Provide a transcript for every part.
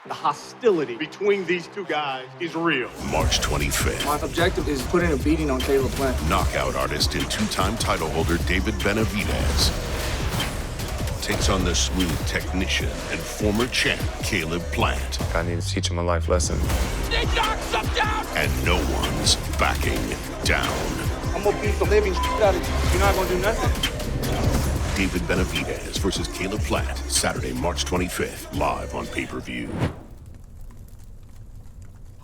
The hostility between these two guys is real. March 25th. My objective is putting a beating on Caleb Plant. Knockout artist and two-time title holder David Benavidez takes on the smooth technician and former champ Caleb Plant. I need to teach him a life lesson. He knocks him down! And no one's backing down. I'm gonna beat the living shit out of you. You're not gonna do nothing. David Benavidez versus Caleb Plant, Saturday, March 25th, live on pay-per-view.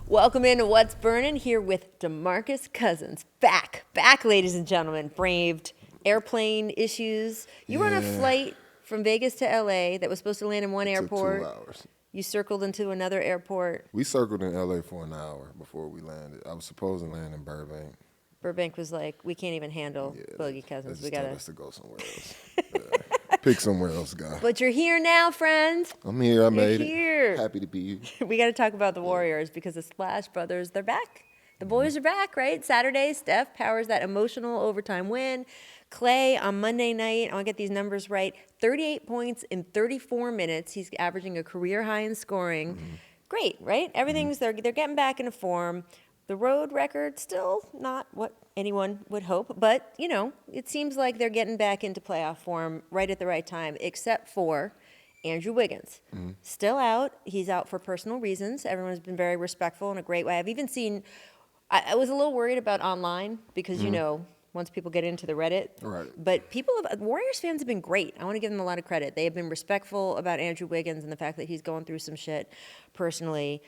Welcome into What's Burnin' here with DeMarcus Cousins. Back, ladies and gentlemen. Braved airplane issues. You were on a flight from Vegas to LA that was supposed to land in one airport. 2 hours. You circled into another airport. We circled in LA for an hour before we landed. I was supposed to land in Burbank. Burbank was like, we can't even handle Boogie Cousins. We gotta. Told us to go somewhere else. Yeah. Pick somewhere else, guy. But you're here now, friend. I'm here. I made here. it. Happy to be here. We got to talk about the Warriors because the Splash Brothers, they're back. The boys are back, right? Saturday, Steph powers that emotional overtime win. Clay on Monday night, I want to get these numbers right, 38 points in 34 minutes. He's averaging a career high in scoring. Great, right? Everything's, they're getting back into form. The road record still not what anyone would hope, but, you know, it seems like they're getting back into playoff form right at the right time, except for Andrew Wiggins. Still out. He's out for personal reasons. Everyone's been very respectful in a great way. I've even seen, I was a little worried about online because, you know, once people get into the Reddit. Right. But Warriors fans have been great. I want to give them a lot of credit. They have been respectful about Andrew Wiggins and the fact that he's going through some shit personally.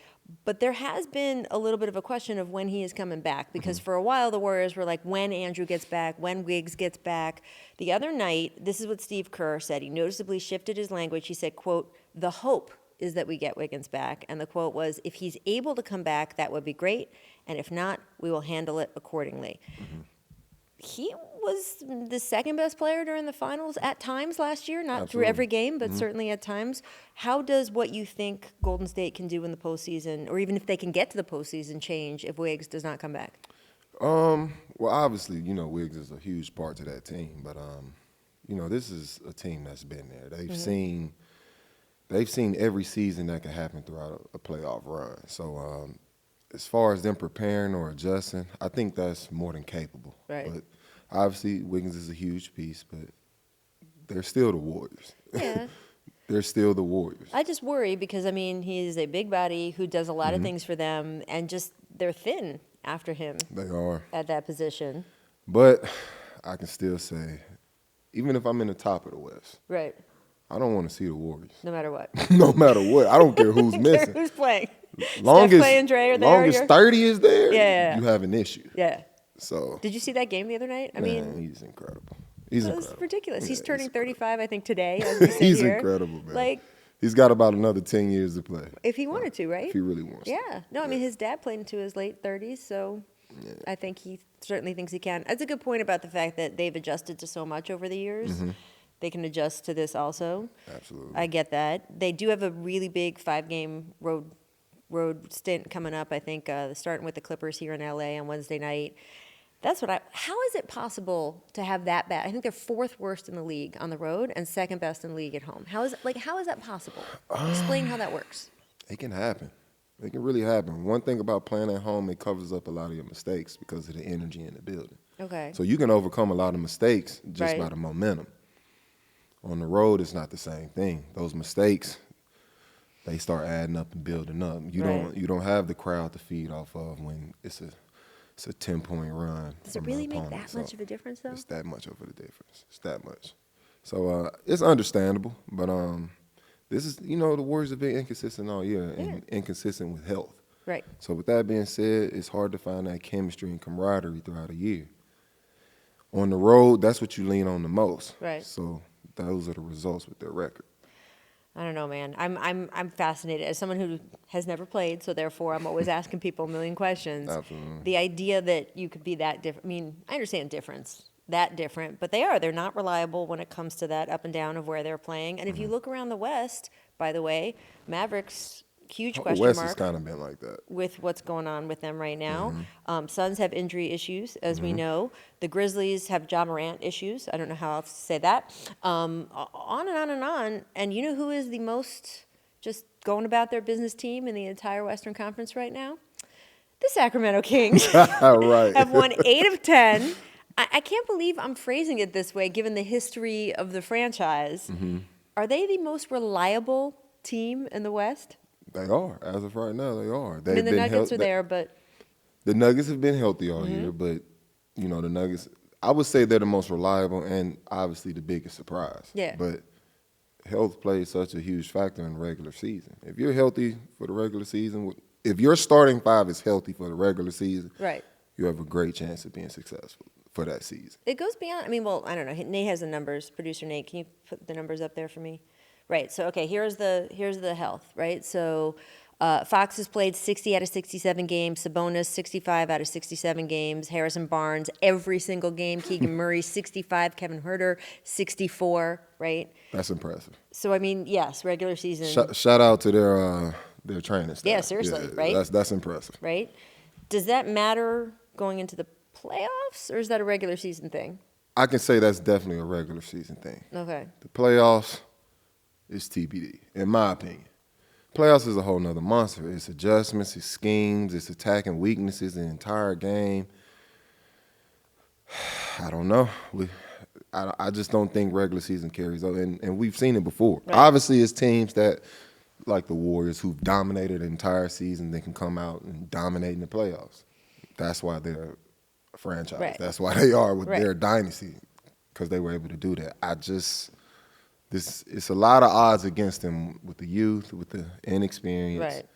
But there has been a little bit of a question of when he is coming back because for a while the Warriors were like, when Andrew gets back, when Wiggs gets back. The other night, this is what Steve Kerr said. He noticeably shifted his language. He said, quote, "The hope is that we get Wiggins back." And the quote was, "If he's able to come back, that would be great. And if not, we will handle it accordingly." He was the second best player during the finals at times last year, not through every game, but certainly at times. How does what you think Golden State can do in the postseason, or even if they can get to the postseason, change if Wiggs does not come back? Well, obviously, you know, Wiggs is a huge part to that team, but you know, this is a team that's been there. They've seen every season that can happen throughout a playoff run. So as far as them preparing or adjusting, I think that's more than capable. Right. But obviously, Wiggins is a huge piece, but they're still the Warriors. Yeah. They're still the Warriors. I just worry because, I mean, he's a big body who does a lot of things for them, and just they're thin after him. They are. At that position. But I can still say, even if I'm in the top of the West, Right. I don't want to see the Warriors. No matter what. No matter what. I don't care who's missing. Who's playing? Long Steph, Clay, and Dre are there. Long as 30 is there, Yeah. you have an issue. Yeah. So Did you see that game the other night? I man, mean, he's incredible. He's it was incredible. ridiculous. Yeah, He's turning incredible. 35, I think, today. As we sit He's here. incredible, man. Like, he's got about another 10 years to play. if he wanted to, right? If he really wants to. Yeah. No, I mean, his dad played into his late 30s, so I think he certainly thinks he can. That's a good point about the fact that they've adjusted to so much over the years. They can adjust to this also. Absolutely. I get that. They do have a really big 5-game road stint coming up, I think, starting with the Clippers here in LA on Wednesday night. How is it possible to have that bad? I think they're 4th worst in the league on the road and 2nd best in the league at home. How is that possible? Explain how that works. It can happen. It can really happen. One thing about playing at home, it covers up a lot of your mistakes because of the energy in the building. Okay. So you can overcome a lot of mistakes just Right. by the momentum. On the road, it's not the same thing. Those mistakes, they start adding up and building up. You don't have the crowd to feed off of when it's a 10-point run. Does it from really an make opponent. that much of a difference, though? It's that much of a difference. It's that much. So it's understandable, but this is, you know, the Warriors have been inconsistent all year and inconsistent with health. Right. So with that being said, it's hard to find that chemistry and camaraderie throughout a year. On the road, that's what you lean on the most. Right. So those are the results with their record. I don't know, man. I'm fascinated as someone who has never played, so therefore I'm always asking people a million questions. Absolutely. The idea that you could be that different. I mean, I understand that different, but they're not reliable when it comes to that up and down of where they're playing. And if you look around the West, by the way, Mavericks, huge The question West mark has kind of been like that. with what's going on with them right now. Suns have injury issues, as we know. The Grizzlies have Ja Morant issues. I don't know how else to say that. On and on and on. And you know who is the most just going about their business team in the entire Western Conference right now? The Sacramento Kings Right. have won 8 of 10. I can't believe I'm phrasing it this way, given the history of the franchise. Are they the most reliable team in the West? They are. As of right now, they are. I mean, the Nuggets are there, but... The Nuggets have been healthy all year, but, you know, the Nuggets, I would say they're the most reliable and obviously the biggest surprise. Yeah. But health plays such a huge factor in the regular season. If you're healthy for the regular season, if your starting five is healthy for the regular season, Right. you have a great chance of being successful for that season. It goes beyond, I mean, well, I don't know. Nate has the numbers. Producer Nate, can you put the numbers up there for me? Right. So, okay, here's the health, right? So Fox has played 60 out of 67 games. Sabonis, 65 out of 67 games. Harrison Barnes, every single game. Keegan Murray, 65. Kevin Huerter, 64, right? That's impressive. So, I mean, yes, regular season. Shout out to their training staff. Yeah, seriously, right? That's impressive. Right? Does that matter going into the playoffs, or is that a regular season thing? I can say that's definitely a regular season thing. Okay. The playoffs is TBD, in my opinion. Playoffs is a whole nother monster. It's adjustments, it's schemes, it's attacking weaknesses the entire game. I don't know. I just don't think regular season carries over, and we've seen it before. Right. Obviously, it's teams that, like the Warriors, who've dominated the entire season, they can come out and dominate in the playoffs. That's why they're a franchise. Right. That's why they are with Right. their dynasty, because they were able to do that. It's a lot of odds against them with the youth, with the inexperience. Right.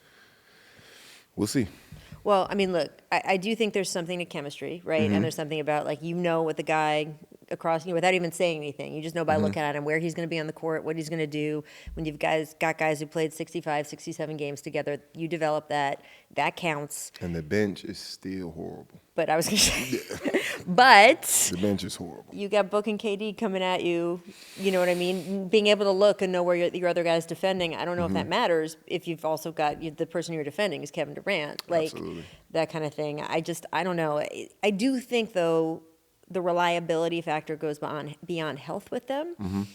We'll see. Well, I mean, look, I do think there's something to chemistry, right? And there's something about, like, you know what the guy across you without even saying anything. You just know by looking at him where he's going to be on the court, what he's going to do. When you've got guys who played 65, 67 games together, you develop that. That counts. And the bench is still horrible. But I was going to say, but The bench is horrible. you got Book and KD coming at you. You know what I mean? Being able to look and know where your other guy's defending. I don't know if that matters if you've also got the person you're defending is Kevin Durant. Like, Absolutely. that kind of thing. I don't know. I do think, though, the reliability factor goes beyond health with them.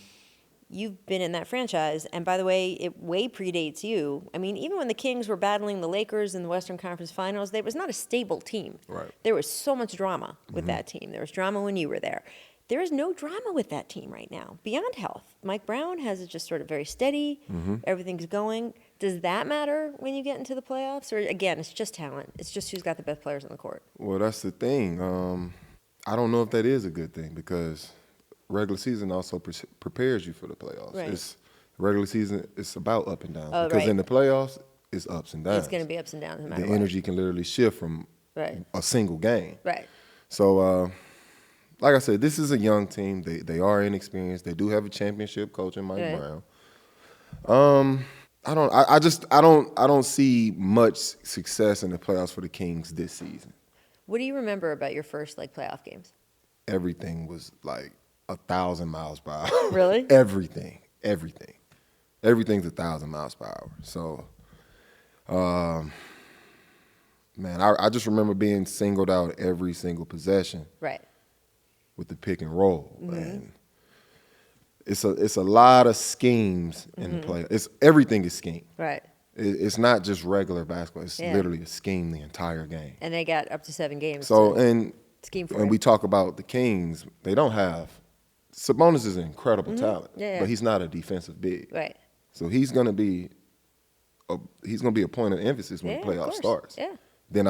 You've been in that franchise, and by the way, it way predates you. I mean, even when the Kings were battling the Lakers in the Western Conference Finals, there was not a stable team. Right. There was so much drama with that team. There was drama when you were there. There is no drama with that team right now, beyond health. Mike Brown has it just sort of very steady. Everything's going. Does that matter when you get into the playoffs? Or, again, it's just talent. It's just who's got the best players on the court. Well, that's the thing. I don't know if that is a good thing, because regular season also prepares you for the playoffs. Right. Regular season, it's about up and down. Oh, because right. in the playoffs, it's ups and downs. It's going to be ups and downs no matter The what. energy can literally shift from Right. a single game. Right. So, like I said, this is a young team. They are inexperienced. They do have a championship coach in Mike Right. Brown. I don't see much success in the playoffs for the Kings this season. What do you remember about your first playoff games? Everything was like 1,000 miles per hour. Really? Everything's 1,000 miles per hour. So, man, I just remember being singled out every single possession Right. with the pick and roll. And it's a lot of schemes in the play. Everything is scheme. Right. It's not just regular basketball. It's Yeah. literally a scheme the entire game. And they got up to 7 games. So, to and scheme for when it. we talk about the Kings, they don't have – Sabonis is an incredible talent, Yeah, yeah. but he's not a defensive big. Right. So he's going to be a point of emphasis when Yeah, the of playoff course. starts. Yeah. Then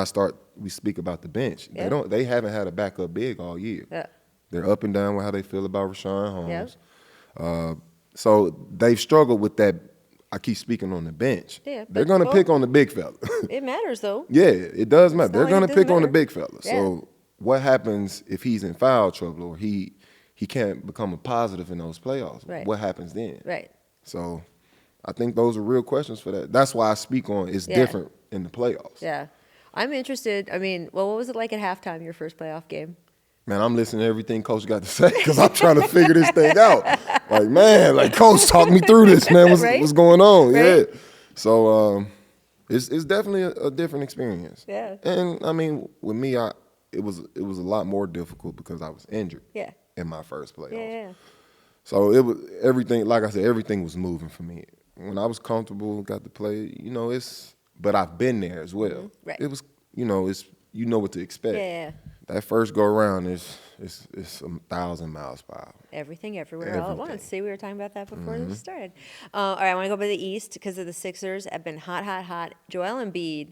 we speak about the bench. Yeah. They haven't had a backup big all year. Yeah. They're up and down with how they feel about Rashawn Holmes. Yeah. So they've struggled with that. I keep speaking on the bench. Yeah, They're but- going to well- pick on the big fella. It matters, though. Yeah, it does matter. It's They're not going like to it pick doesn't on the matter. big fella. Yeah. So what happens if he's in foul trouble or he can't become a positive in those playoffs? Right. What happens then? Right. So I think those are real questions for that. That's why I speak on it's Yeah. different in the playoffs. Yeah. I'm interested. I mean, well, what was it like at halftime, your first playoff game? Man, I'm listening to everything Coach got to say because I'm trying to figure this thing out. Like, man, Coach, talk me through this, man. Right? What's going on? Right? Yeah. So it's definitely a different experience. Yeah. And I mean, with me, it was a lot more difficult because I was injured. Yeah. In my first playoffs. Yeah. So it was everything. Like I said, everything was moving for me when I was comfortable, got to play, but I've been there as well. Right. It was, it's what to expect. Yeah. That first go around is 1,000 miles per hour. Everything, everywhere, all at Everything. once. See, we were talking about that before this started. All right, I want to go by the East because of the Sixers have been hot, hot, hot. Joel Embiid,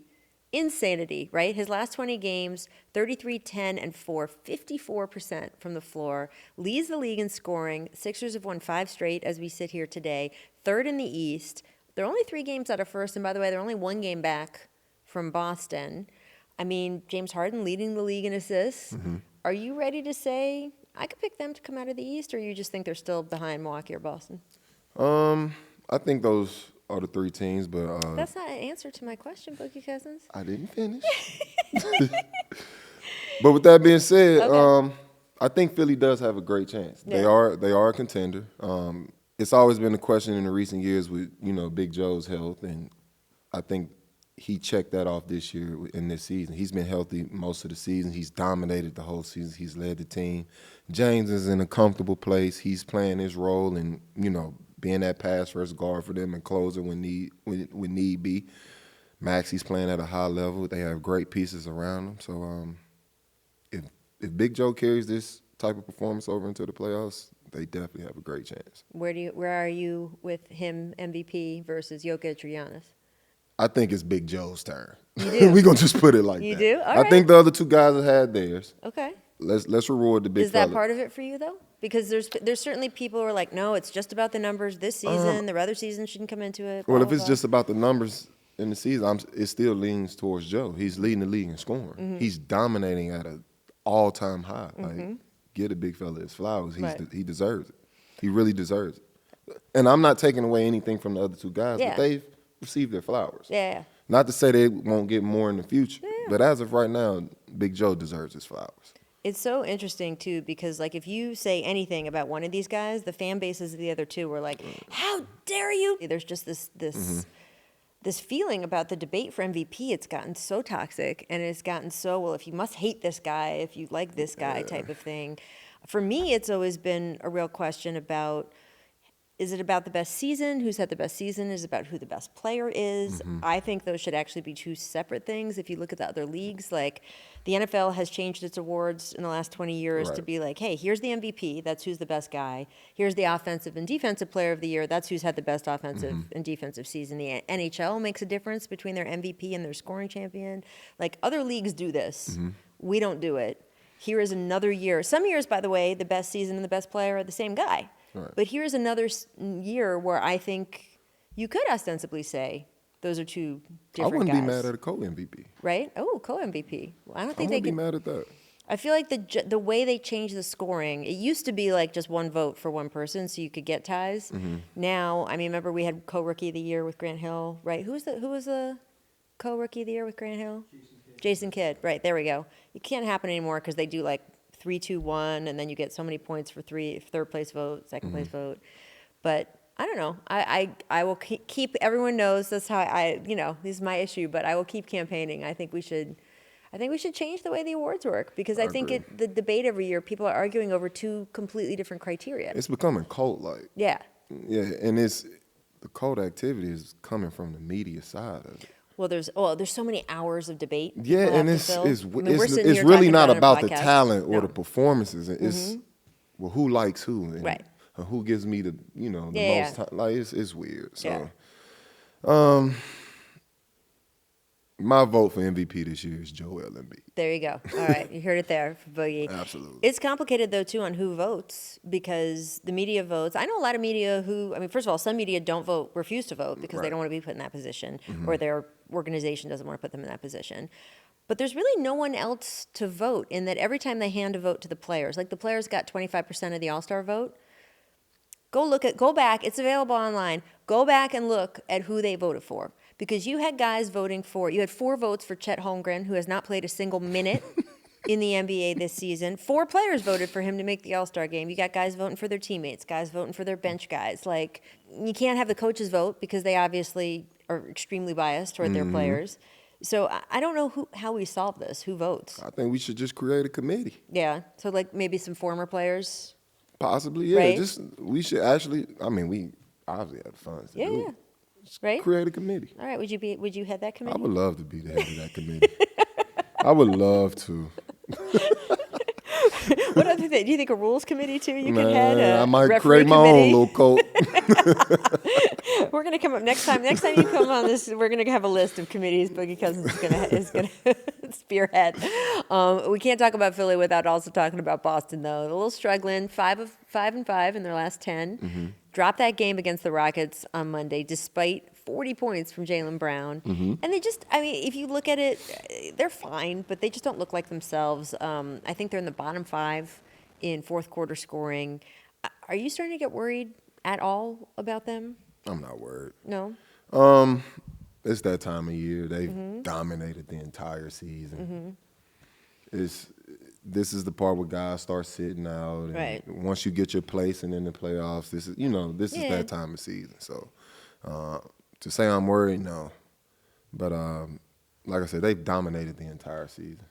insanity, right? His last 20 games, 33, 10, and 4, 54% from the floor. Leads the league in scoring. Sixers have won 5 straight as we sit here today. Third in the East. They're only 3 games out of first, and by the way, they're only 1 game back from Boston. I mean, James Harden leading the league in assists. Are you ready to say I could pick them to come out of the East, or you just think they're still behind Milwaukee or Boston? I think those are the 3 teams, but That's not an answer to my question, Boogie Cousins. I didn't finish. But with that being said, Okay. I think Philly does have a great chance. Yeah. They are a contender. It's always been a question in the recent years with Big Joe's health, and I think he checked that off this year in this season. He's been healthy most of the season. He's dominated the whole season. He's led the team. James is in a comfortable place. He's playing his role and being that pass first guard for them and closer when need be. Maxi's playing at a high level. They have great pieces around them. So if Big Joe carries this type of performance over into the playoffs, they definitely have a great chance. Where are you with him MVP versus Jokic or Giannis? I think it's Big Joe's turn. You do? We're going to just put it like You that. do? All I right. think the other 2 guys have had theirs. Okay. Let's reward the big Is that fella. part of it for you, though? Because there's certainly people who are like, no, it's just about the numbers this season. The other season shouldn't come into it. Well, blah, if blah, it's blah. just about the numbers in the season, it still leans towards Joe. He's leading the league in scoring. Mm-hmm. He's dominating at an all-time high. Like, get a big fella his flowers. Right. He deserves it. He really deserves it. And I'm not taking away anything from the other 2 guys, Yeah. but they've received their flowers. Yeah. Not to say they won't get more in the future, but as of right now, Big Joe deserves his flowers. It's so interesting, too, because, like, if you say anything about one of these guys, the fan bases of the other 2 were like, how dare you? There's just this feeling about the debate for MVP. It's gotten so toxic, and it's gotten so, well, if you must hate this guy, if you like this guy type of thing. For me, it's always been a real question about, is it about the best season? Who's had the best season? Is it about who the best player is? I think those should actually be 2 separate things. If you look at the other leagues, like the NFL has changed its awards in the last 20 years to Right. be like, hey, here's the MVP. That's who's the best guy. Here's the offensive and defensive player of the year. That's who's had the best offensive and defensive season. The NHL makes a difference between their MVP and their scoring champion. Like, other leagues do this. We don't do it. Here is another year. Some years, by the way, the best season and the best player are the same guy. Right. But here's another year where I think you could ostensibly say those are 2 different I wouldn't guys. be mad at a co-MVP. Right? Oh, co-MVP. Well, I don't I think they wouldn't be could. mad at that. I feel like the way they changed the scoring, it used to be like just 1 vote for 1 person so you could get ties. Now, I mean, remember we had co-rookie of the year with Grant Hill, right? Who was the co-rookie of the year with Grant Hill? Jason Kidd. Right, there we go. It can't happen anymore because they do like 3, 2, 1, and then you get so many points for third place vote, second place vote. But I don't know. I will keep. Everyone knows that's how this is my issue. But I will keep campaigning. I think we should change the way the awards work because I think agree. the debate every year people are arguing over 2 completely different criteria. It's becoming cult-like. Yeah. Yeah, and the cult activity is coming from the media side of it. Well, there's so many hours of debate. Yeah, people and have it's to fill. it's, I mean, we're it's, sitting it's here really talking not it on about a the podcast. talent or No. the performances. It's who likes who and Right. who gives me the the Yeah, most time. Like it's weird. So, Yeah. my vote for MVP this year is Joel Embiid. There you go. All right, you heard it there, Boogie. Absolutely. It's complicated though too on who votes because the media votes. I know a lot of media who, I mean, first of all, some media don't vote, refuse to vote because they Right. don't want to be put in that position or their organization doesn't want to put them in that position. But there's really no one else to vote in that every time they hand a vote to the players, like the players got 25% of the All-Star vote. Go back, it's available online. Go back and look at who they voted for. Because you had guys voting for, you had 4 votes for Chet Holmgren, who has not played a single minute in the NBA this season. 4 players voted for him to make the All-Star game. You got guys voting for their teammates, guys voting for their bench guys. Like, you can't have the coaches vote because they obviously are extremely biased toward their players. So I don't know how we solve this. Who votes? I think we should just create a committee. Yeah. So like maybe some former players. Possibly, yeah. Right. We should actually. I mean, we obviously have the funds to do Yeah. it. right? Create a committee. All right. Would you head that I committee? would love to be the head of that committee. I would love to. What other thing? Do you think a rules committee too? You could Man, head. I might referee create my committee? own little cult. We're gonna come up next time. Next time you come on this, we're gonna have a list of committees Boogie Cousins is gonna spearhead. We can't talk about Philly without also talking about Boston, though. They're a little struggling. 5-5 in their last 10. Dropped that game against the Rockets on Monday, despite 40 points from Jaylen Brown. And they just, I mean, if you look at it, they're fine, but they just don't look like themselves. I think they're in the bottom 5 in fourth quarter scoring. Are you starting to get worried at all about them? I'm not worried. No? It's that time of year. They've dominated the entire season. This is the part where guys start sitting out. And Right. once you get your place and in the playoffs, this is that time of season. So to say I'm worried, no. But like I said, they've dominated the entire season.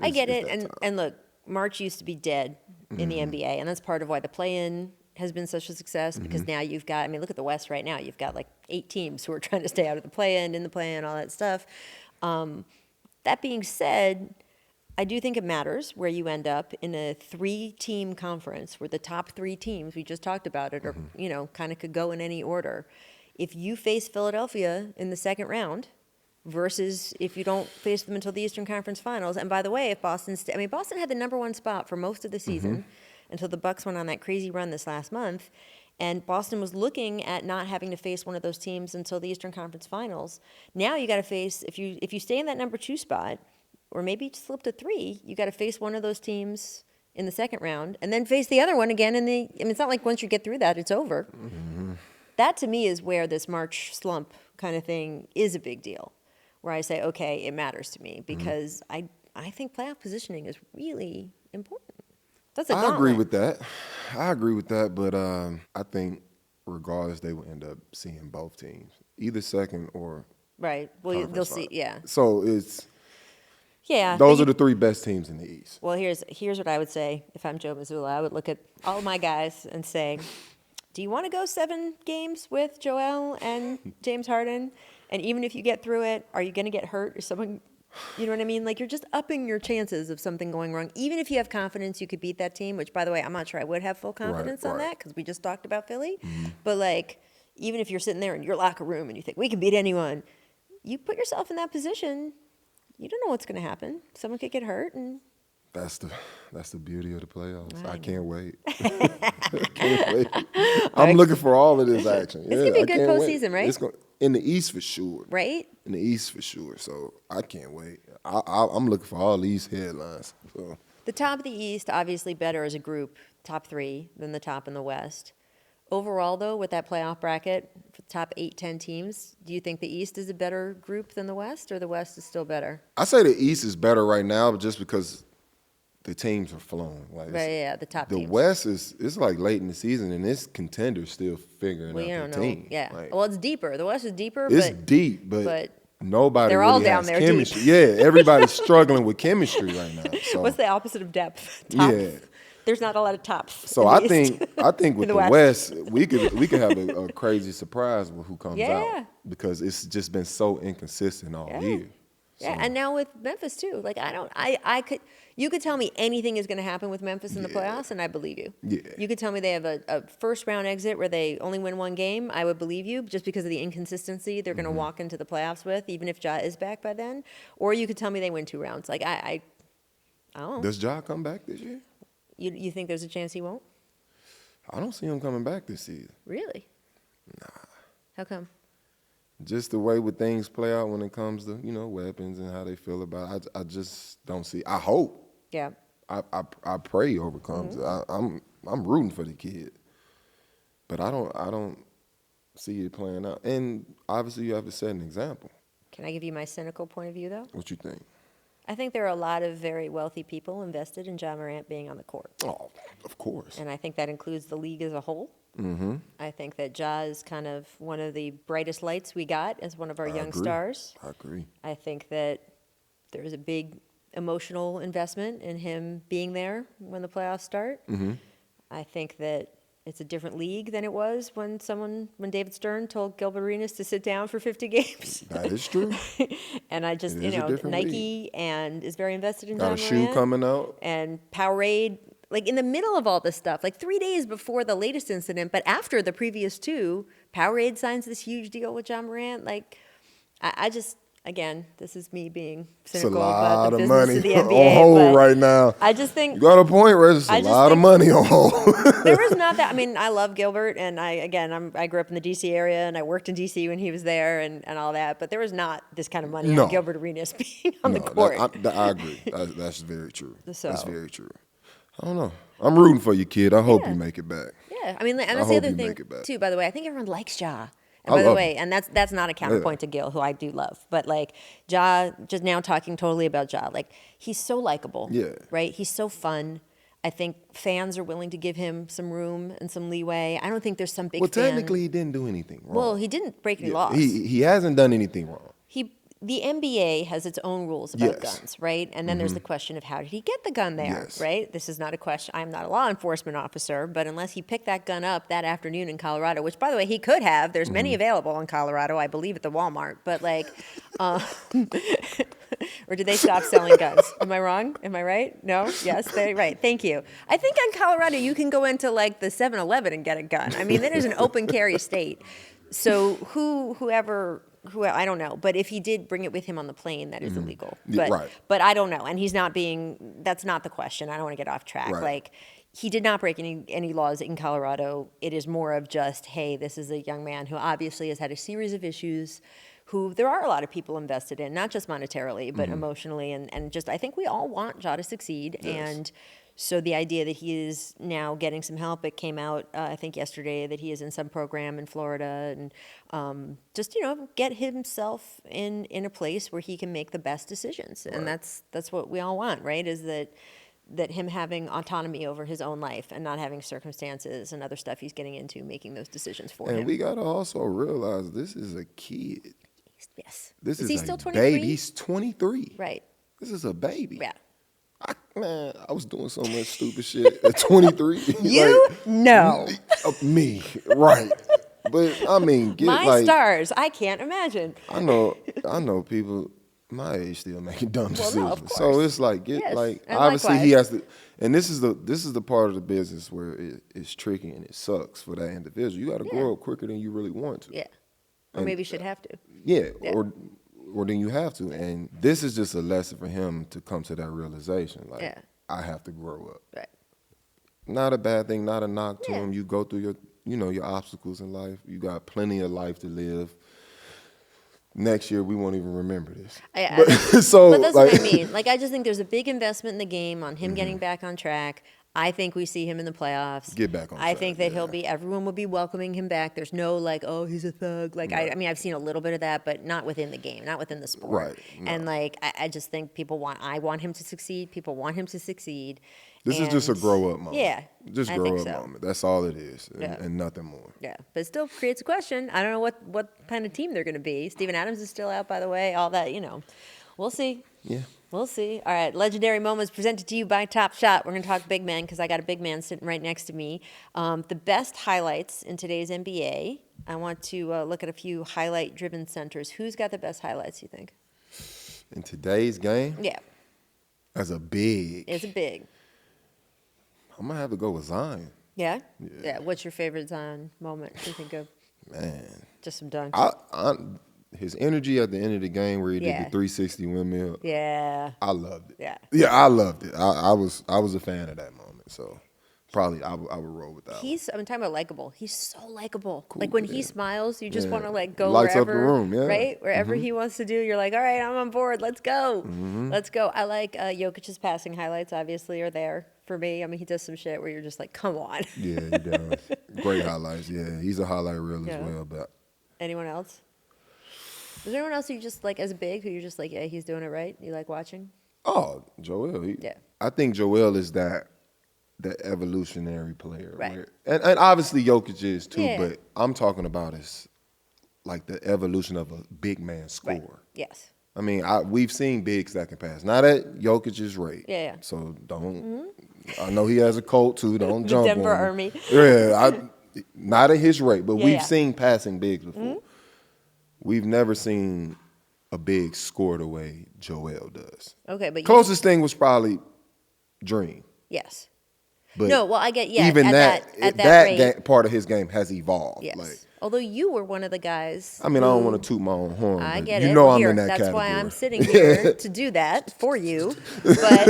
I get it's it. that time. And look, March used to be dead in the NBA, and that's part of why the play-in has been such a success, because now you've got, I mean, look at the West right now. You've got like 8 teams who are trying to stay out of the play-in, in the play-in, all that stuff. That being said, I do think it matters where you end up in a 3-team conference where the top 3 teams, we just talked about it, or, kind of could go in any order. If you face Philadelphia in the second round versus if you don't face them until the Eastern Conference Finals, and by the way, if Boston had the number 1 spot for most of the season until the Bucks went on that crazy run this last month, and Boston was looking at not having to face one of those teams until the Eastern Conference Finals. Now you got to face, if you stay in that number 2 spot, or maybe slip to 3, you got to face one of those teams in the second round, and then face the other one again it's not like once you get through that, it's over. That to me is where this March slump kind of thing is a big deal, where I say, okay, it matters to me, because I think playoff positioning is really important. That's a gauntlet. I agree with that, but I think regardless, they will end up seeing both teams, either second or right. Well, they'll conference see. final. Yeah. So it's Yeah. those are the 3 best teams in the East. Well, here's what I would say if I'm Joe Mazzulla. I would look at all my guys and say, do you want to go 7 games with Joel and James Harden? And even if you get through it, are you going to get hurt? Or someone, you know what I mean? Like, you're just upping your chances of something going wrong. Even if you have confidence you could beat that team, which, by the way, I'm not sure I would have full confidence on that, because we just talked about Philly. But, like, even if you're sitting there in your locker room and you think, we can beat anyone, you put yourself in that position, you don't know what's going to happen. Someone could get hurt, and That's the beauty of the playoffs. I know. can't wait. I can't wait. I'm looking for all of this action. It's gonna be a good postseason, right? In the East for sure. right? In the East for sure. So I can't wait. I'm looking for all these headlines. So The top of the East, obviously better as a group, top 3, than the top in the West. Overall, though, with that playoff bracket, for the top 8, 10 teams, do you think the East is a better group than the West, or the West is still better? I say the East is better right now, just because the teams are flowing. Like Right, yeah, the top the teams. West it's like late in the season, and this contenders still figuring Well, out you their don't know. team. Yeah. Like, Well, it's deeper. The West is deeper, it's but deep, but nobody they're really all down has there deep. chemistry. Yeah, everybody's struggling with chemistry right now. So. what's the opposite of depth? Top. Yeah. There's not a lot of tops. So in I the East. think with In the the West, we could have a crazy surprise with who comes Yeah. out, because it's just been so inconsistent all year. Yeah, So, and now with Memphis too. Like, you could tell me anything is going to happen with Memphis in the playoffs, and I believe you. Yeah. You could tell me they have a first round exit where they only win 1 game. I would believe you, just because of the inconsistency they're going to walk into the playoffs with, even if Ja is back by then. Or you could tell me they win 2 rounds. Like, I don't know. does Ja come back this year? You think there's a chance he won't? I don't see him coming back this season. Really? Nah. How come? Just the way with things play out when it comes to weapons and how they feel about it. I just don't see. I hope. Yeah. I pray he overcomes it. I'm rooting for the kid, but I don't see it playing out. And obviously, you have to set an example. Can I give you my cynical point of view, though? What you think? I think there are a lot of very wealthy people invested in Ja Morant being on the court. Oh, of course. And I think that includes the league as a whole. Mm-hmm. I think that Ja is kind of one of the brightest lights we got as one of our young stars. I agree. I think that there's a big emotional investment in him being there when the playoffs start. Mm-hmm. I think that It's a different league than it was when David Stern told Gilbert Arenas to sit down for 50 games. That is true. And I just, It is a different Nike league. and is very invested in Got Ja a shoe Morant. coming out. And Powerade, like in the middle of all this stuff, like 3 days before the latest incident, but after the previous two, Powerade signs this huge deal with Ja Morant. Like, I just, again, this is me being It's a cynical lot about the of business money of the on NBA. hold but right now. I just think You got a point, Reg. It's I a just lot of think- money on hold. there was not that. I mean, I love Gilbert, and I grew up in the D.C. area, and I worked in D.C. when he was there, and all that. But there was not this kind of money No. on Gilbert Arenas being on the No, court. I agree. That's very true. So- That's very true. I don't know. I'm rooting for you, kid. I hope Yeah. you make it back. Yeah, I mean, and I that's the hope other you thing make it back. too. By the way, I think everyone likes Ja. And I by the love way, him. and that's not a counterpoint to Gil, who I do love. But like Ja, just now talking totally about Ja, like he's so likable. Yeah. Right. He's so fun. I think fans are willing to give him some room and some leeway. I don't think there's some big. Well, fan. technically, he didn't do anything wrong. Well, he didn't break any laws. He hasn't done anything wrong. The NBA has its own rules about Yes. guns, right? And then there's the question of how did he get the gun there, Yes. right? This is not a question. I'm not a law enforcement officer, but unless he picked that gun up that afternoon in Colorado, which, by the way, he could have. There's many available in Colorado, I believe, at the Walmart. But like, or did they stop selling guns? Am I wrong? Am I right? No? Yes, right. Thank you. I think in Colorado you can go into like the 7-Eleven and get a gun. I mean, it is an open carry state. So whoever I don't know, but if he did bring it with him on the plane, that is illegal. Yeah, But right. but I don't know, and he's not being. That's not the question. I don't want to get off track. Right. Like he did not break any laws in Colorado. It is more of just, hey, this is a young man who obviously has had a series of issues. Who there are a lot of people invested in, not just monetarily, but emotionally, and just I think we all want Ja to succeed, and so the idea that he is now getting some help, it came out I think yesterday that he is in some program in Florida, and just get himself in a place where he can make the best decisions, and that's what we all want, right? Is that him having autonomy over his own life and not having circumstances and other stuff he's getting into making those decisions for him. And we got to also realize this is a kid. Yes. This is he a still 23? baby. He's 23. Right. This is a baby. Yeah. I was doing so much stupid shit at 23. You? No. Me, right. But I mean, My stars. I can't imagine. I know people my age still making dumb decisions. Well, no, of So course. it's like Yes, and obviously he likewise. has to, and this is the part of the business where it's tricky and it sucks for that individual. You got to grow up quicker than you really want to. Yeah. Or maybe should have to. Yeah, Yeah. or then you have to. And this is just a lesson for him to come to that realization. Like, Yeah. I have to grow up. Right. Not a bad thing, not a knock to Yeah. him. You go through your obstacles in life. You got plenty of life to live. Next year, we won't even remember this. But that's what I mean. Like, I just think there's a big investment in the game on him getting back on track. I think we see him in the playoffs. Get back on I track, think that yeah. everyone will be welcoming him back. There's no like, oh, he's a thug. Like, I mean, I've seen a little bit of that, but not within the game, not within the sport. Right, no. And like, I just think I want him to succeed. People want him to succeed. This is just a grow up moment. Yeah. Just I grow think up so. moment. That's all it is, Yeah. and nothing more. Yeah, but it still creates a question. I don't know what kind of team they're going to be. Steven Adams is still out, by the way. All that, we'll see. Yeah. We'll see. All right, Legendary Moments presented to you by Top Shot. We're going to talk big men because I got a big man sitting right next to me. The best highlights in today's NBA. I want to look at a few highlight-driven centers. Who's got the best highlights, you think? In today's game, Yeah, as a big, it's a big. I'm gonna have to go with Zion. Yeah? Yeah. What's your favorite Zion moment you think of? Man, Just some dunks. his energy at the end of the game where he did Yeah. the 360 windmill. Yeah. I loved it. Yeah. Yeah, I loved it. I was a fan of that moment. So probably I would roll with that. I'm talking about likable. He's so likable. Cool, like when he yeah. smiles, you just Yeah. want to like go Lights up wherever, the room, yeah. right? Wherever he wants to do, you're like, all right, I'm on board. Let's go. Let's go. I like Jokic's passing highlights. Obviously, are there for me. I mean, he does some shit where you're just like, come on. Yeah, he does. Great highlights. Yeah, he's a highlight reel Yeah. as well. But Anyone else? Is there anyone else who you just like as a big who you're just like, yeah, he's doing it right? You like watching? Joel. Yeah. I think Joel is that evolutionary player. Right. And obviously Jokic is too, Yeah. but I'm talking about as like the evolution of a big man scorer. Right. Yes. I mean, we've seen bigs that can pass. Not at Jokic's rate. Yeah. So don't. I know he has a colt too. Don't jump Denver on him. Army. Yeah, not at his rate, but Yeah, we've yeah. seen passing bigs before. We've never seen a big score the way Joel does. Okay, but Closest thing was probably Dream. yes. But No, well, I get even at that rate. part of his game has evolved. Yes. Like, Although you were one of the guys. I mean, I don't want to toot my own horn. I but get you it. know Well, I'm here, in that that's category. why I'm sitting here to do that for you. But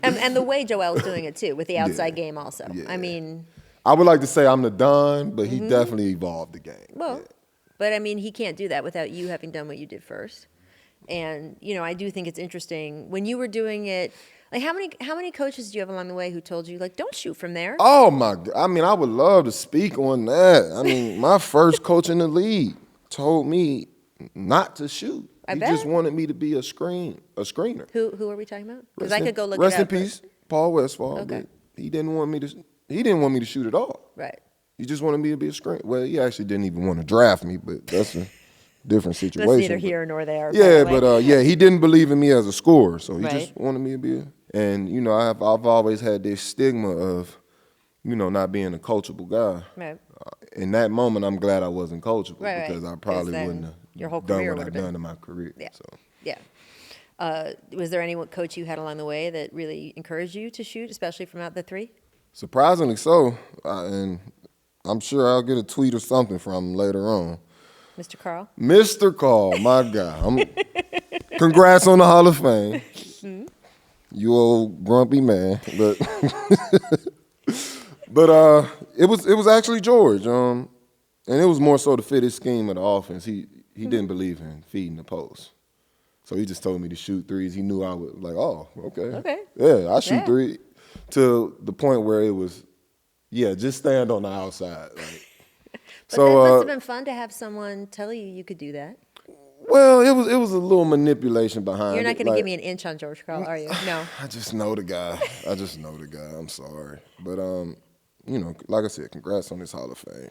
and the way Joel's doing it too, with the outside game also. Yeah. I mean, I would like to say I'm the Don, but he definitely evolved the game. well, Yeah. but I mean, he can't do that without you having done what you did first. And I do think it's interesting when you were doing it. Like, how many coaches do you have along the way who told you, like, don't shoot from there? Oh my God! I mean, I would love to speak on that. I mean, my first coach in the league told me not to shoot. I He bet. just wanted me to be a screener. Who are we talking about? Because I could go look Rest it in up. but- peace, Paul Westphal. Okay. But he didn't want me to. He didn't want me to shoot at all. Right. He just wanted me to be a screen. Well, he actually didn't even want to draft me, but that's a different situation. That's neither but- here nor there. by Yeah, the way. but he didn't believe in me as a scorer, so he Right. just wanted me to be. And I've always had this stigma of, not being a coachable guy. Right. In that moment, I'm glad I wasn't coachable Right, because right. I probably 'Cause then wouldn't have your whole done career what I've would've been- done in my career. Yeah. So Yeah. Was there any coach you had along the way that really encouraged you to shoot, especially from out the three? surprisingly so, and I'm sure I'll get a tweet or something from him later on. Mr. Carl? Mr. Call, my guy. Congrats on the Hall of Fame. You old grumpy man, but it was actually George, and it was more so to fit his scheme of the offense. He didn't believe in feeding the post, so he just told me to shoot threes. He knew I would okay, Okay. yeah, I shoot Yeah. three, to the point where it was, just stand on the outside. Like, But that must have been fun to have someone tell you could do that. well, it was a little manipulation behind it. You're not going to like- give me an inch on George Carl, are you? No. I just know the guy. I'm sorry. But, like I said, congrats on this Hall of Fame.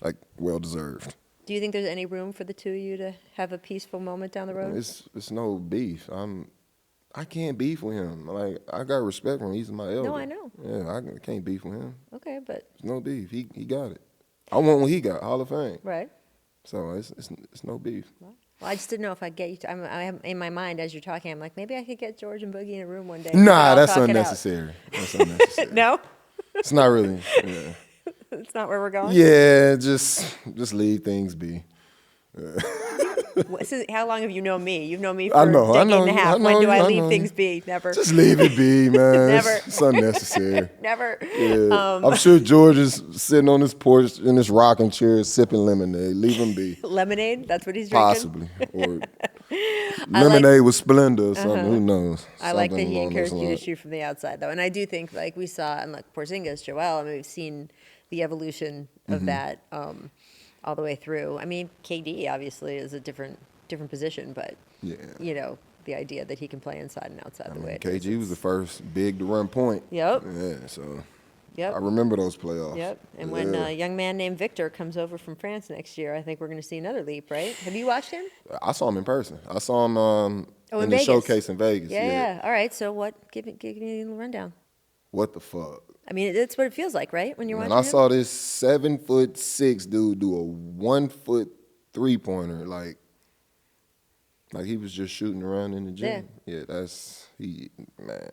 Like, well deserved. Do you think there's any room for the two of you to have a peaceful moment down the road? It's no beef. I can't beef with him. Like, I got respect for him. He's my elder. No, I know. Yeah, I can't beef with him. Okay, but There's no beef. He got it. I want what he got, Hall of Fame. right. So it's no beef. Well, I just didn't know if I'd get you to, I'm in my mind as you're talking, I'm like, maybe I could get George and Boogie in a room one day. We could Nah, all that's talk it out. unnecessary. That's unnecessary. No? It's not really. Yeah. That's not where we're going? Yeah, just leave things be. How long have you known me? You've known me for I a know, decade I and a know, half. I When know do I you, I leave know things you. be? Never. Just leave it be, man. Never. It's unnecessary. Never. Yeah. I'm sure George is sitting on his porch in his rocking chair sipping lemonade. Leave him be. Lemonade? That's what he's drinking? Possibly. Or lemonade with Splenda or something. Who knows? I like that Something he along encouraged those you to lines. shoot from the outside, though. And I do think, like we saw, and like Porzingis, Joel, I mean, we've seen the evolution of Mm-hmm. that all the way through. I mean, KD obviously is a different position, but, Yeah. the idea that he can play inside and outside the way it KG is, was the first big to run point. Yep. Yeah, so Yep. I remember those playoffs. Yep. And when Yeah. a young man named Victor comes over from France next year, I think we're going to see another leap, right? Have you watched him? I saw him in person. I saw him in in the Vegas. showcase in Vegas. Yeah. All right. So what? Give me the rundown. What the fuck? I mean, that's what it feels like, right? When you're Man, watching I him? saw this 7'6" dude do a 1 foot 3-pointer like he was just shooting around in the gym. Yeah, man.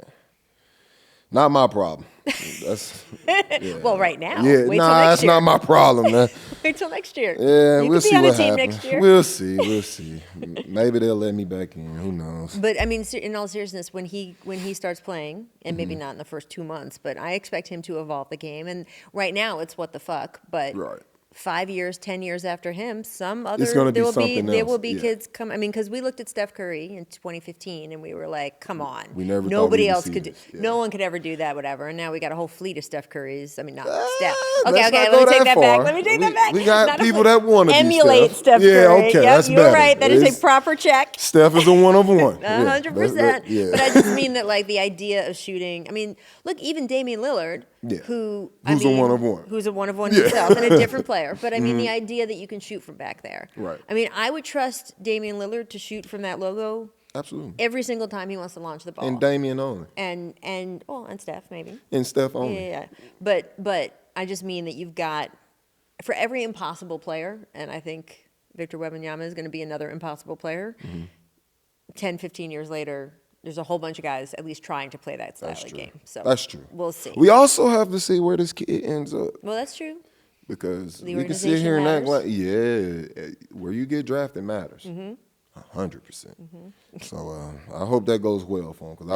Not my problem. That's yeah. Well, right now. Yeah, Wait till nah, next that's year. not my problem, man. Wait till next year. Yeah, you we'll could be see on what a team happens. next year. We'll see. Maybe they'll let me back in. Who knows? But I mean, in all seriousness, when he starts playing, and Mm-hmm. maybe not in the first 2 months, but I expect him to evolve the game. And right now, it's what the fuck. But Right. 5 years, 10 years after him, some other It's gonna be there will something there will else, be yeah. kids come. I mean, because we looked at Steph Curry in 2015, and we were like, "Come on, We never thought nobody we would else see could. this, yeah. No one could ever do that, whatever." And now we got a whole fleet of Steph Currys. I mean, not Steph. let's Okay, not let go me take that that back. far. Let me take that back. We got Not a people fleet. that wanna be emulate Steph. Steph Yeah, Curry. okay, Yep, that's you're better. right. That is It's- a proper check. Steph is a 1 of 1. 100%. Yeah. But I just mean that, like, the idea of shooting. I mean, look, even Damian Lillard, Yeah. who's a one-of-one. Who's a one-of-one himself and a different player. But, I mean, the idea that you can shoot from back there. Right. I mean, I would trust Damian Lillard to shoot from that logo Absolutely. every single time he wants to launch the ball. And Damian only. And Steph, maybe. And Steph only. Yeah. But I just mean that you've got, for every impossible player, and I think Victor Wembanyama is going to be another impossible player, 10, 15 years later, there's a whole bunch of guys at least trying to play that style of game. So that's true. We'll see. We also have to see where this kid ends up. Well, that's true. Because The we can sit here and act organization like, where you get drafted matters. 100%. So I hope that goes well for him because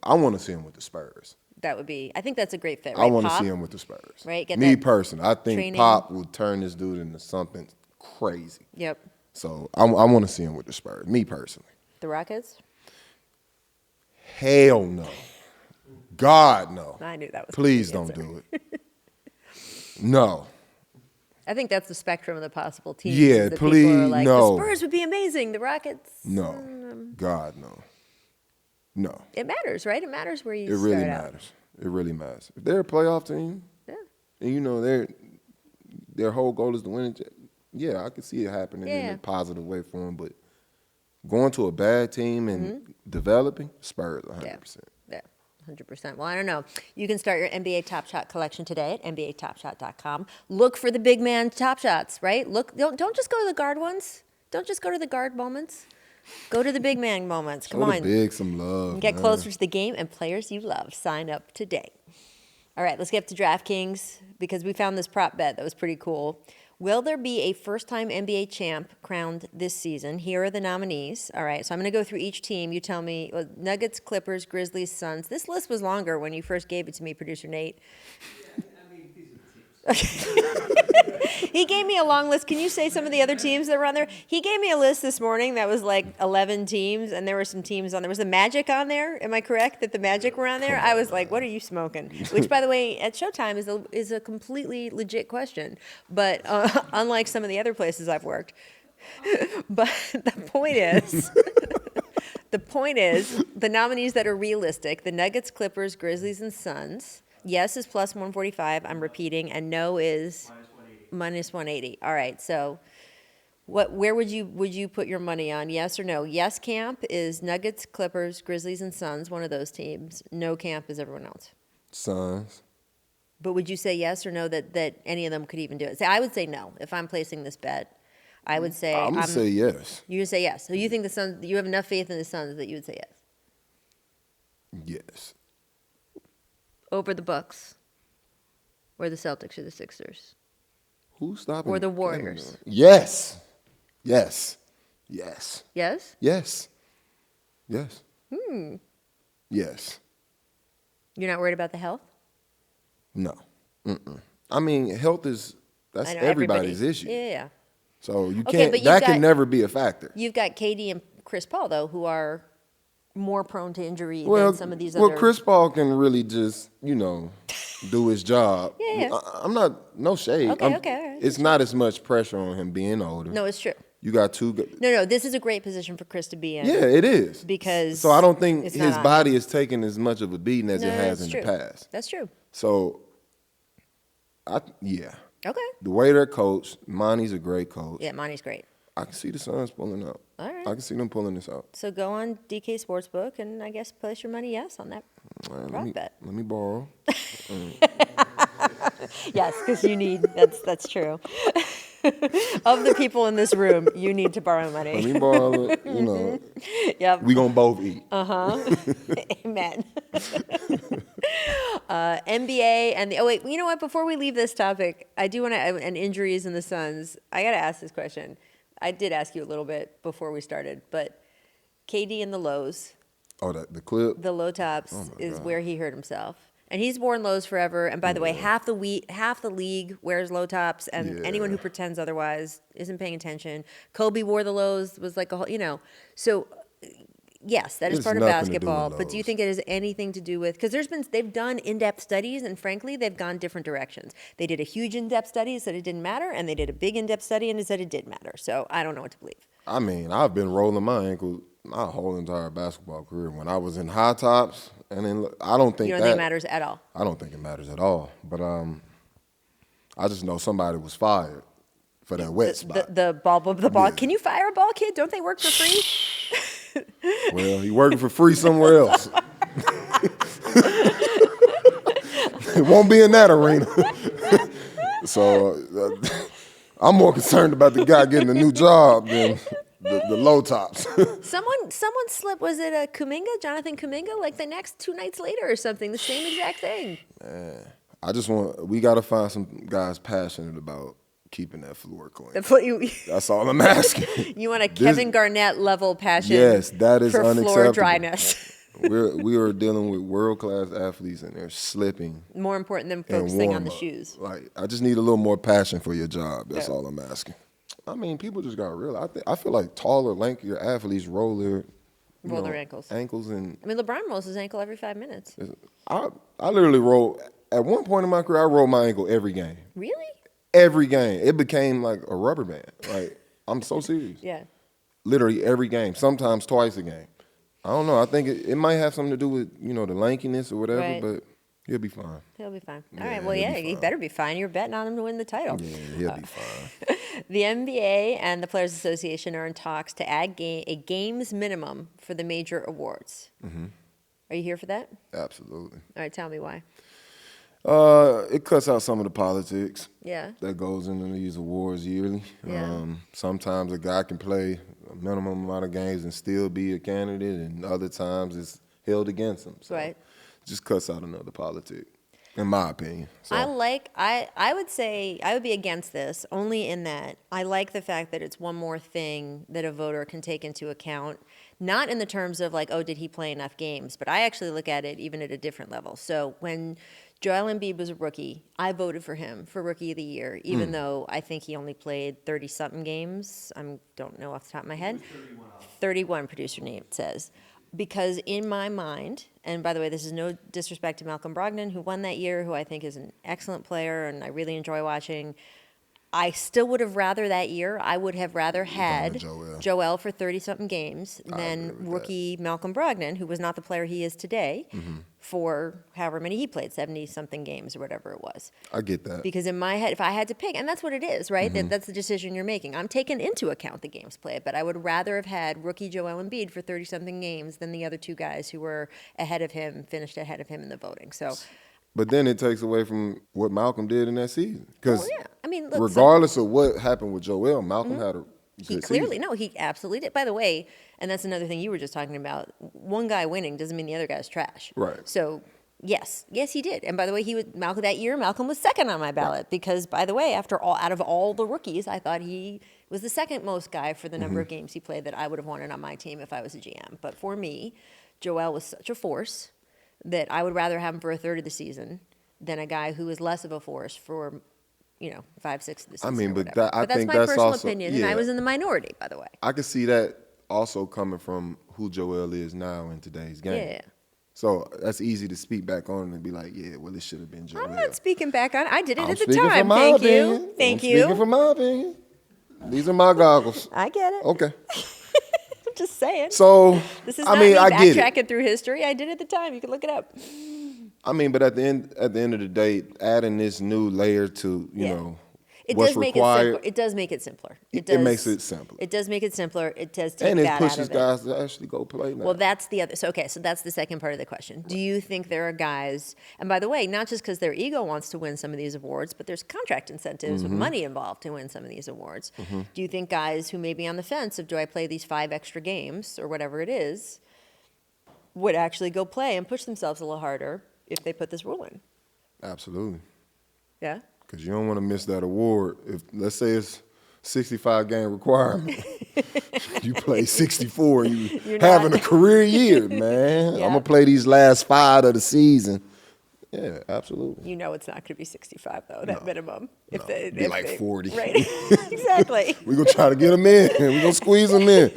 I want to see him with the Spurs. That would be, I think that's a great fit, right? I want to Pop? see him with the Spurs. Right, get Me that personally, I think training. Pop will turn this dude into something crazy. Yep. So I want to see him with the Spurs. Me personally. The Rockets? Hell no. God no. I knew that was Please the don't answer. do it. No. I think that's the spectrum of the possible teams. Yeah, that please, people are like, no. The Spurs would be amazing. The Rockets. No. God no. No. It matters, right? It matters where you It really start out. matters. It really matters. If they're a playoff team, Yeah. and you know their whole goal is to win it, yeah, I can see it happening in Yeah. a positive way for them. But going to a bad team and developing, Spurs 100%. Yeah, 100%. Well, I don't know. You can start your NBA Top Shot collection today at NBATopShot.com. Look for the big man Top Shots, right? Don't just go to the guard ones. Don't just go to the guard moments. Go to the big man moments. Come Show on. the big some love. Get man. closer to the game and players you love. Sign up today. All right, let's get up to DraftKings because we found this prop bet that was pretty cool. Will there be a first-time NBA champ crowned this season? Here are the nominees. All right, so I'm going to go through each team. You tell me, Nuggets, Clippers, Grizzlies, Suns. This list was longer when you first gave it to me, Producer Nate. He gave me a long list. Can you say some of the other teams that were on there? He gave me a list this morning that was like 11 teams, and there were some teams on there. Was the Magic on there? Am I correct that the Magic were on there? I was like, what are you smoking? Which, by the way, at Showtime is a completely legit question, but unlike some of the other places I've worked. But the point is, the nominees that are realistic, the Nuggets, Clippers, Grizzlies, and Suns. Yes is plus 145, I'm repeating, and no is minus 180. All right, so where would you put your money on, yes or no? Yes camp is Nuggets, Clippers, Grizzlies, and Suns, one of those teams. No camp is everyone else. Suns. But would you say yes or no that any of them could even do it? I would say no. If I'm placing this bet, I would say I'm going to say yes. You would say yes. So you think the Suns, you have enough faith in the Suns that you would say yes? Yes. Over the Bucks, or the Celtics, or the Sixers, Who's stopping? or the Kevin Warriors? Durant? Yes. Yes. Yes. Yes? Yes. Yes. Yes. You're not worried about the health? No. I mean, health that's I know, everybody's everybody. issue. Yeah. So you Okay, can't. but you've That got- can never be a factor. You've got KD and Chris Paul, though, who are more prone to injury Well, than some of these other. well, Chris Paul can really just, do his job. Yeah. I'm not, no shade. Okay, okay, all right. It's not as much pressure on him being older. No, it's true. You got two. No, this is a great position for Chris to be in. Yeah, it is. Because So I don't think it's his not on body is taking as much of a beating as No, it has that's in true. the past. That's true. So, yeah. Okay. The way they're coached, Monty's a great coach. Yeah, Monty's great. I can see the Suns pulling out. All right. I can see them pulling this out. So go on DK Sportsbook and I guess place your money yes on that prop bet. Let me borrow. Yes, because you need, that's true. Of the people in this room, you need to borrow Let money. me borrow it. Yep. We gonna both eat. Amen. NBA and you know what? Before we leave this topic, I do want to, and injuries in the Suns, I got to ask this question. I did ask you a little bit before we started, but KD and the lows, Oh, the clip. the low tops my is God. where he hurt himself. And he's worn lows forever. And by the way, half the league wears low tops, and Yeah. anyone who pretends otherwise isn't paying attention. Kobe wore the lows, was like a whole, So, yes, that is It's part of nothing to do with basketball. But do you lows. think it has anything to do with? Because they've done in-depth studies, and frankly, they've gone different directions. They did a huge in-depth study and said it didn't matter, and they did a big in-depth study and it said it did matter. So I don't know what to believe. I mean, I've been rolling my ankle my whole entire basketball career. When I was in high tops, And then look, I don't think You don't think it matters at all? I don't think it matters at all. But I just know somebody was fired for that wet spot. The ball. Yeah. Can you fire a ball kid? Don't they work for free? Well, he working for free somewhere else. It won't be in that arena. So I'm more concerned about the guy getting a new job than the low tops. Someone slipped. Was it a Jonathan Kuminga? Like the next 2 nights later or something. The same exact thing. We got to find some guys passionate about keeping that floor clean. That's all I'm asking. You want a Kevin Garnett level passion? Yes, that is for unacceptable. Floor dryness. We are dealing with world-class athletes, and they're slipping. More important than focusing on the shoes. Like, I just need a little more passion for your job. That's all I'm asking. I mean, people just got to realize. I feel like taller, lankier athletes roll their ankles. And I mean, LeBron rolls his ankle every 5 minutes. I literally roll. At one point in my career, I rolled my ankle every game. Really? Every game. It became like a rubber band. Like, I'm so serious. Yeah. Literally every game. Sometimes twice a game. I don't know. I think it might have something to do with, the lankiness or whatever, Right. but he'll be fine. He'll be fine. All Yeah, right. Well, he'll yeah, be he fine. better be fine. You're betting on him to win the title. Yeah, he'll be fine. The NBA and the Players Association are in talks to add a games minimum for the major awards. Mm-hmm. Are you here for that? Absolutely. All right. Tell me why. It cuts out some of the politics Yeah. that goes into these awards yearly. Yeah. Sometimes a guy can play a minimum amount of games and still be a candidate, and other times it's held against him. So Right. it just cuts out another politic, in my opinion. So, I would say I would be against this only in that I like the fact that it's one more thing that a voter can take into account, not in the terms of like, oh, did he play enough games? But I actually look at it even at a different level. So when Joel Embiid was a rookie, I voted for him for Rookie of the Year, even though I think he only played 30-something games. I don't know off the top of my head. 31, producer name says. Because in my mind, and by the way, this is no disrespect to Malcolm Brogdon, who won that year, who I think is an excellent player and I really enjoy watching. I still would have rather that year. I would have rather had Joel for 30-something games than rookie Malcolm Brogdon, who was not the player he is today, for however many he played, 70-something games or whatever it was. I get that. Because in my head, if I had to pick, and that's what it is, right? That's the decision you're making. I'm taking into account the games played, but I would rather have had rookie Joel Embiid for 30-something games than the other two guys who were ahead of him, finished ahead of him in the voting. So. But then it takes away from what Malcolm did in that season. Because Yeah. I mean, look, regardless of what happened with Joel, Malcolm had a he good clearly, season. no, he absolutely did. By the way, and that's another thing you were just talking about, one guy winning doesn't mean the other guy's trash. Right. So, yes, he did. And by the way, Malcolm that year, Malcolm was second on my ballot because, by the way, out of all the rookies, I thought he was the second most guy for the number of games he played that I would have wanted on my team if I was a GM. But for me, Joel was such a force that I would rather have him for a third of the season than a guy who was less of a force for, 5/6 of the season. I mean, or but whatever. I that's think my that's personal also, opinion, and I was in the minority, by the way. I can see that also coming from who Joel is now in today's game. Yeah. So that's easy to speak back on and be like, yeah, well, it should have been Joel. I'm not speaking back on. I did it I'm at the speaking time. from my Thank opinion. you. Thank I'm you. Speaking from my opinion. These are my goggles. I get it. Okay. I'm just saying. So, This is I not mean, me I get it. backtracking through history. I did it at the time. You can look it up. I mean, but at the end of the day, adding this new layer to, It what's does make required. it simpler. It does make it simpler. It makes it simpler. It does make it simpler. It does take And it that pushes out of it. guys to actually go play now. Well, that's the other. So that's the second part of the question. Do you think there are guys, and by the way, not just because their ego wants to win some of these awards, but there's contract incentives with money involved to win some of these awards. Do you think guys who may be on the fence of do I play these 5 extra games or whatever it is, would actually go play and push themselves a little harder if they put this rule in? Absolutely. Yeah? Because you don't want to miss that award. If let's say it's 65 game requirement, you play 64 and you're having a career year, man. Yeah. I'm gonna play these last 5 of the season. Yeah, absolutely. You know it's not going to be 65 though, that minimum. No, it'd be like 40. Right. Exactly. We're gonna try to get them in. We're gonna squeeze them in.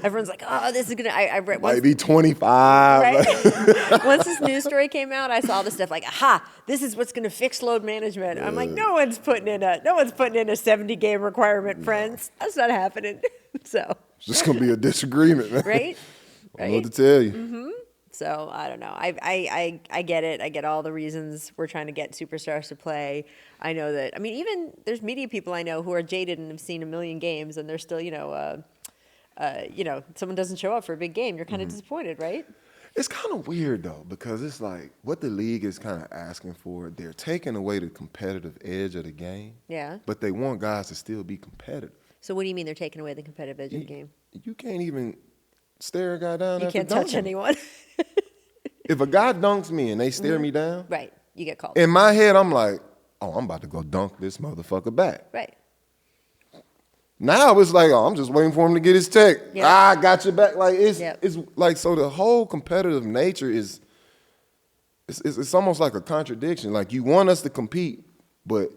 Everyone's like, oh, this is going to, I read Might be 25. Right? Once this news story came out, I saw the stuff like, aha, this is what's going to fix load management. I'm like, no one's putting in a 70-game requirement, friends. That's not happening. So It's just gonna be a disagreement, man. right? I don't know what to tell you. So I don't know. I get it. I get all the reasons we're trying to get superstars to play. I know that. I mean, even there's media people I know who are jaded and have seen a million games, and they're still, someone doesn't show up for a big game. You're kind of disappointed, right? It's kind of weird, though, because it's like what the league is kind of asking for. They're taking away the competitive edge of the game. Yeah. But they want guys to still be competitive. So what do you mean they're taking away the competitive edge of the game? You can't even stare a guy down. You can't touch anyone. If a guy dunks me and they stare me down, Right. You get called. in my head, I'm like, oh, I'm about to go dunk this motherfucker back. Right. Now it's like, oh, I'm just waiting for him to get his tech. Yep. I got your back. Like it's Yep. it's like, so the whole competitive nature is it's almost like a contradiction. Like you want us to compete, but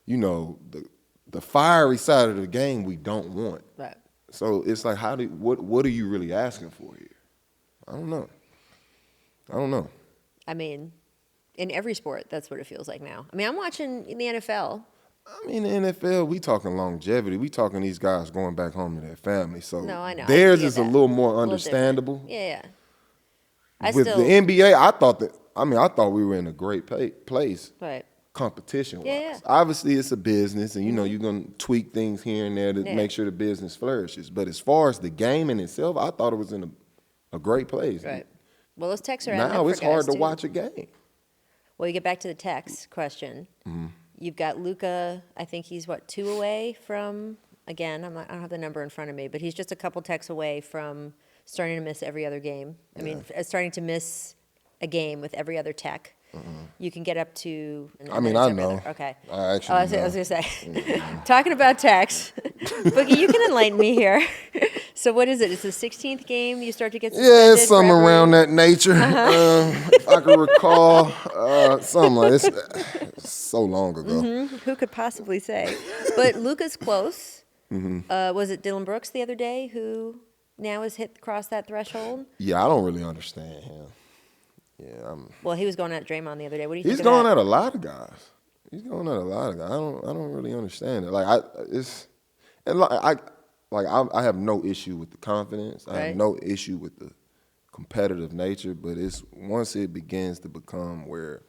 the fiery side of the game we don't want. Right. So it's like, what are you really asking for here? I don't know. I mean, in every sport, that's what it feels like now. I mean, I'm watching in the NFL. I mean, the NFL, we talking longevity. We talking these guys going back home to their family. So No, I know. theirs I get is a that. little more different. understandable. Yeah. With the NBA, I thought we were in a great place Right. competition-wise. Yeah. Obviously, it's a business, and you're going to tweak things here and there to make sure the business flourishes. But as far as the game in itself, I thought it was in a great place. Right. Well, those texts are adding up Now for it's hard guys, to too. watch a game. Well, you get back to the text question. Mm-hmm. You've got Luka. I think he's 2 away from. Again, I don't have the number in front of me, but he's just a couple texts away from starting to miss every other game. I mean, starting to miss a game with every other tech. You can get up to. I mean, I know. Okay. I actually I was know. going to say, talking about techs, Boogie, you can enlighten me here. So what is it? It's the 16th game you start to get suspended? Yeah, it's something for every- around that nature. If I can recall, something like this. It's so long ago. Who could possibly say? But Luka's close. Mm-hmm. Was it Dylan Brooks the other day who now has crossed that threshold? Yeah, I don't really understand him. Yeah, Well, he was going at Draymond the other day. What do you he's think of going that? at a lot of guys. He's going at a lot of guys. I don't really understand it. I have no issue with the confidence. I Right. have no issue with the competitive nature. But it's once it begins to become where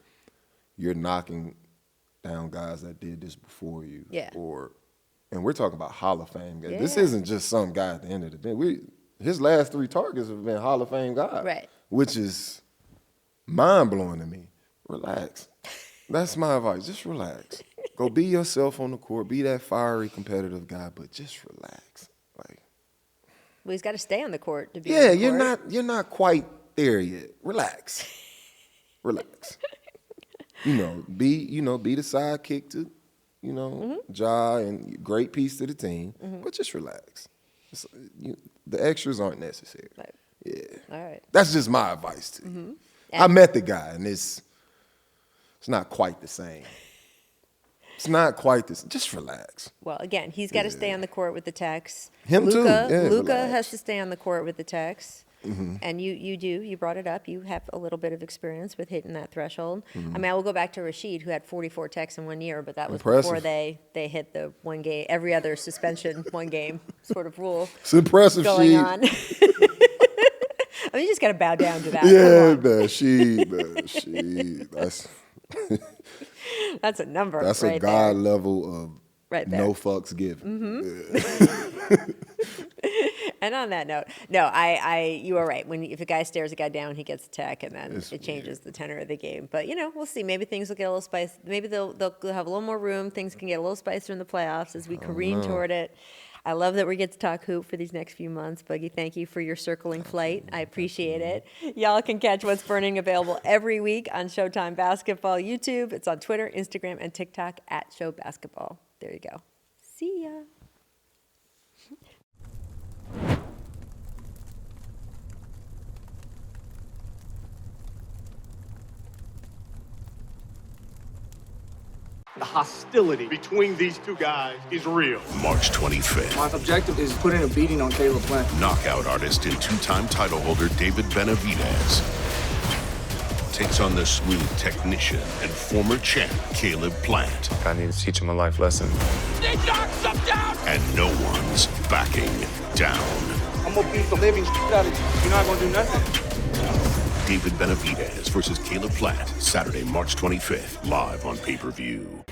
you're knocking down guys that did this before you, Yeah. and we're talking about Hall of Fame guys. This Yeah. isn't just some guy at the end of the day. His last 3 targets have been Hall of Fame guys, Right. which is mind-blowing to me. Relax. That's my advice. Just relax. Go be yourself on the court. Be that fiery, competitive guy, but just relax. Well, he's got to stay on the court to be. Yeah, on the court. you're not quite there yet. Relax. Relax. Be the sidekick to, Ja, and great piece to the team, but just relax. The extras aren't necessary. Right. Yeah. All right. That's just my advice to you. I met the guy, and it's not quite the same. It's not quite this. Just relax. Well, again, he's got to stay on the court with the techs. Him too. Yeah, Luka relax. has to stay on the court with the techs. And you do. You brought it up. You have a little bit of experience with hitting that threshold. I mean, I will go back to Rashid, who had 44 techs in 1 year, but that was before Impressive. they hit the 1 game, every other suspension, 1 game sort of rule It's impressive, going she. on. I mean, you just got to bow down to that. Yeah, Come on. she. That's a number. That's right a God there. level of Right there. no fucks given. And on that note, no, you are right. If a guy stares a guy down, he gets a tech, and then it changes the tenor of the game. But we'll see. Maybe things will get a little spicy. Maybe they'll have a little more room. Things can get a little spicier in the playoffs as we careen toward it. I love that we get to talk hoop for these next few months. Boogie, thank you for your circling flight. I appreciate it. Y'all can catch What's Burning available every week on Showtime Basketball YouTube. It's on Twitter, Instagram, and TikTok at Show Basketball. There you go. See ya. The hostility between these two guys is real. March 25th. My objective is putting a beating on Caleb Plant. Knockout artist and 2-time title holder David Benavidez takes on the smooth technician and former champ Caleb Plant. I need to teach him a life lesson. And no one's backing down. I'm gonna beat the living shit out of you. You're not gonna do nothing. David Benavidez versus Caleb Plant, Saturday, March 25th, live on pay-per-view.